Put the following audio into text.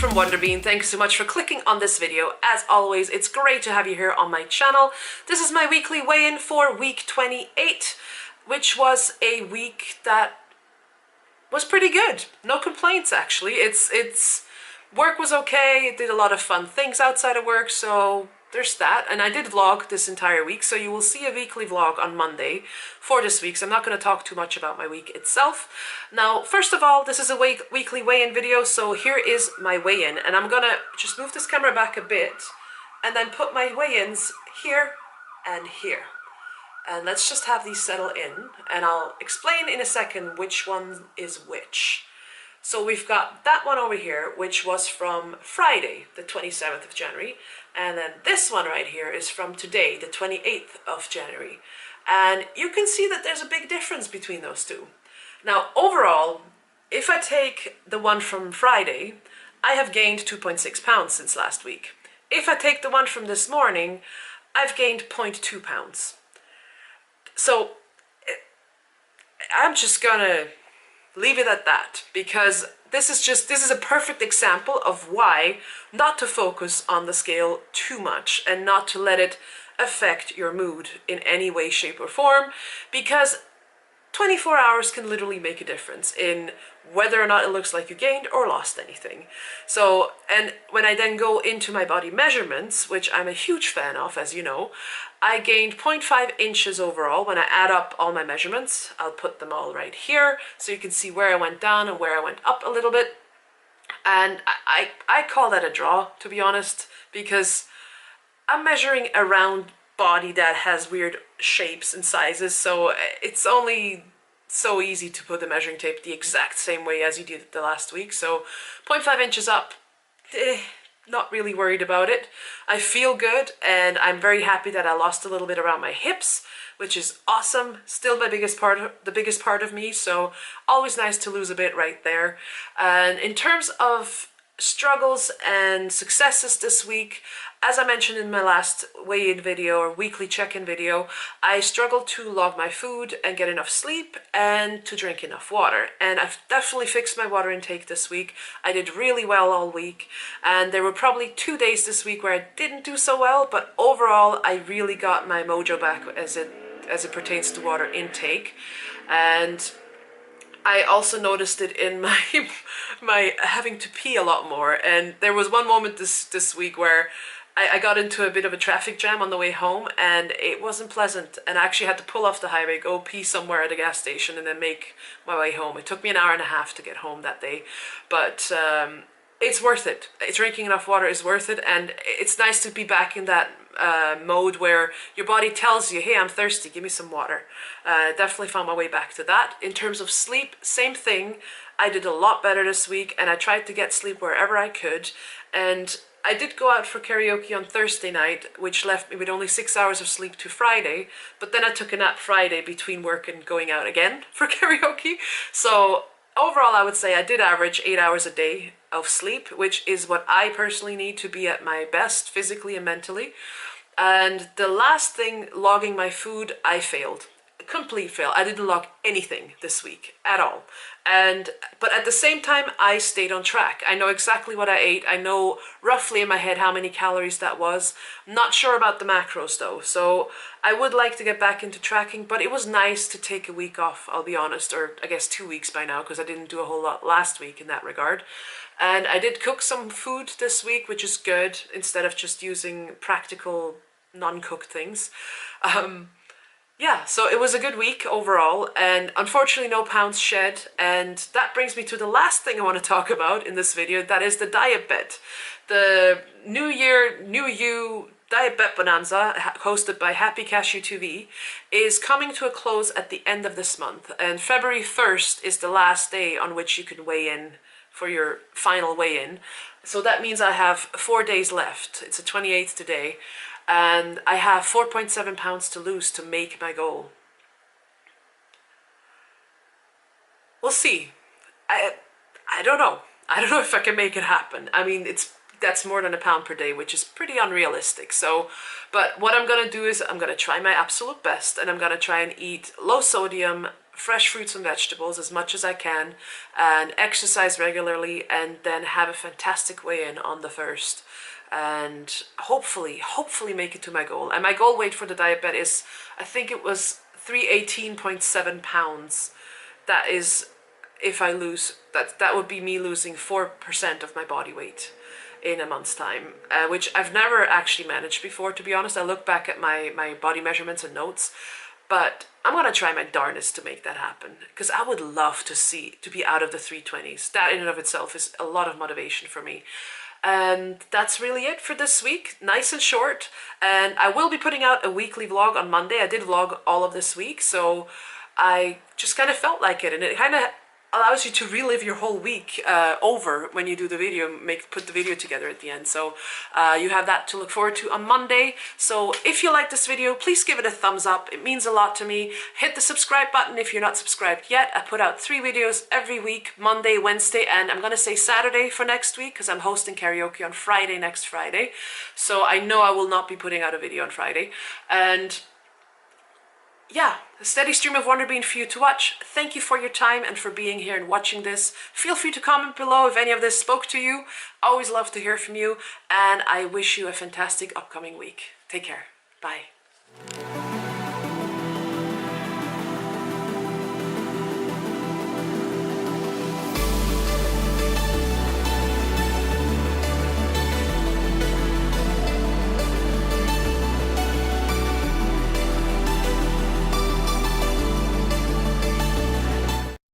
from Wonderbene. Thank you so much for clicking on this video. As always, it's great to have you here on my channel. This is my weekly weigh-in for week 28, which was a week that was pretty good. No complaints, actually. It's work was okay. Did a lot of fun things outside of work, so there's that. And I did vlog this entire week, so you will see a weekly vlog on Monday for this week. So I'm not going to talk too much about my week itself. Now, first of all, this is a weekly weigh-in video, so here is my weigh-in. And I'm going to just move this camera back a bit and then put my weigh-ins here and here. And let's just have these settle in, and I'll explain in a second which one is which. So we've got that one over here, which was from Friday, the 27th of January. And then this one right here is from today, the 28th of January. And you can see that there's a big difference between those two. Now, overall, if I take the one from Friday, I have gained 2.6 pounds since last week. If I take the one from this morning, I've gained 0.2 pounds. So I'm just gonna leave it at that, because this is a perfect example of why not to focus on the scale too much and not to let it affect your mood in any way, shape or form, because 24 hours can literally make a difference in whether or not it looks like you gained or lost anything. So, and when I then go into my body measurements, which I'm a huge fan of, as you know, I gained 0.5 inches overall. When I add up all my measurements, I'll put them all right here so you can see where I went down and where I went up a little bit. And I call that a draw, to be honest, because I'm measuring a round body that has weird shapes and sizes, so it's only so easy to put the measuring tape the exact same way as you did the last week. So 0.5 inches up, not really worried about it. I feel good, and I'm very happy that I lost a little bit around my hips, which is awesome. Still the biggest part of me, so always nice to lose a bit right there. And in terms of struggles and successes this week, as I mentioned in my last weigh-in video or weekly check-in video, I struggled to log my food and get enough sleep and to drink enough water. And I've definitely fixed my water intake this week. I did really well all week, and there were probably 2 days this week where I didn't do so well, but overall I really got my mojo back as it pertains to water intake. And I also noticed it in my having to pee a lot more. And there was one moment this week where I got into a bit of a traffic jam on the way home, and it wasn't pleasant, and I actually had to pull off the highway, go pee somewhere at a gas station, and then make my way home. It took me an hour and a half to get home that day, but it's worth it. Drinking enough water is worth it, and it's nice to be back in that mode where your body tells you, hey, I'm thirsty, give me some water. Definitely found my way back to that. In terms of sleep, same thing. I did a lot better this week, and I tried to get sleep wherever I could, and I did go out for karaoke on Thursday night, which left me with only 6 hours of sleep to Friday, but then I took a nap Friday between work and going out again for karaoke. So overall, I would say I did average 8 hours a day of sleep, which is what I personally need to be at my best physically and mentally. And the last thing, logging my food, I failed. Complete fail. I didn't log anything this week at all. But at the same time, I stayed on track. I know exactly what I ate. I know roughly in my head how many calories that was. Not sure about the macros though, so I would like to get back into tracking, but it was nice to take a week off, I'll be honest, or I guess 2 weeks by now, because I didn't do a whole lot last week in that regard. And I did cook some food this week, which is good, instead of just using practical non-cooked things. Yeah, so it was a good week overall, and unfortunately no pounds shed. And that brings me to the last thing I want to talk about in this video, that is the Dietbet. The New Year, New You Dietbet Bonanza, hosted by Happy Cashew TV, is coming to a close at the end of this month, and February 1st is the last day on which you can weigh in for your final weigh-in. So that means I have 4 days left. It's the 28th today. And I have 4.7 pounds to lose to make my goal. We'll see. I don't know. I don't know if I can make it happen. I mean, that's more than a pound per day, which is pretty unrealistic. So, but what I'm gonna do is I'm gonna try my absolute best, and I'm gonna try and eat low sodium, fresh fruits and vegetables as much as I can, and exercise regularly, and then have a fantastic weigh-in on the 1st, and hopefully make it to my goal. And my goal weight for the Dietbet is, I think it was 318.7 pounds. That is, if I lose, that would be me losing 4% of my body weight in a month's time, which I've never actually managed before, to be honest. I look back at my body measurements and notes, but I'm gonna try my darnest to make that happen, because I would love to be out of the 320s. That in and of itself is a lot of motivation for me. And that's really it for this week. Nice and short. And I will be putting out a weekly vlog on Monday. I did vlog all of this week, so I just kind of felt like it, and it kind of allows you to relive your whole week over when you do the video, put the video together at the end. So you have that to look forward to on Monday. So if you like this video, please give it a thumbs up. It means a lot to me. Hit the subscribe button if you're not subscribed yet. I put out 3 videos every week, Monday, Wednesday, and I'm gonna say Saturday for next week, because I'm hosting karaoke on Friday, next Friday. So I know I will not be putting out a video on Friday. And yeah, a steady stream of Wonderbene for you to watch. Thank you for your time and for being here and watching this. Feel free to comment below if any of this spoke to you. Always love to hear from you, and I wish you a fantastic upcoming week. Take care. Bye.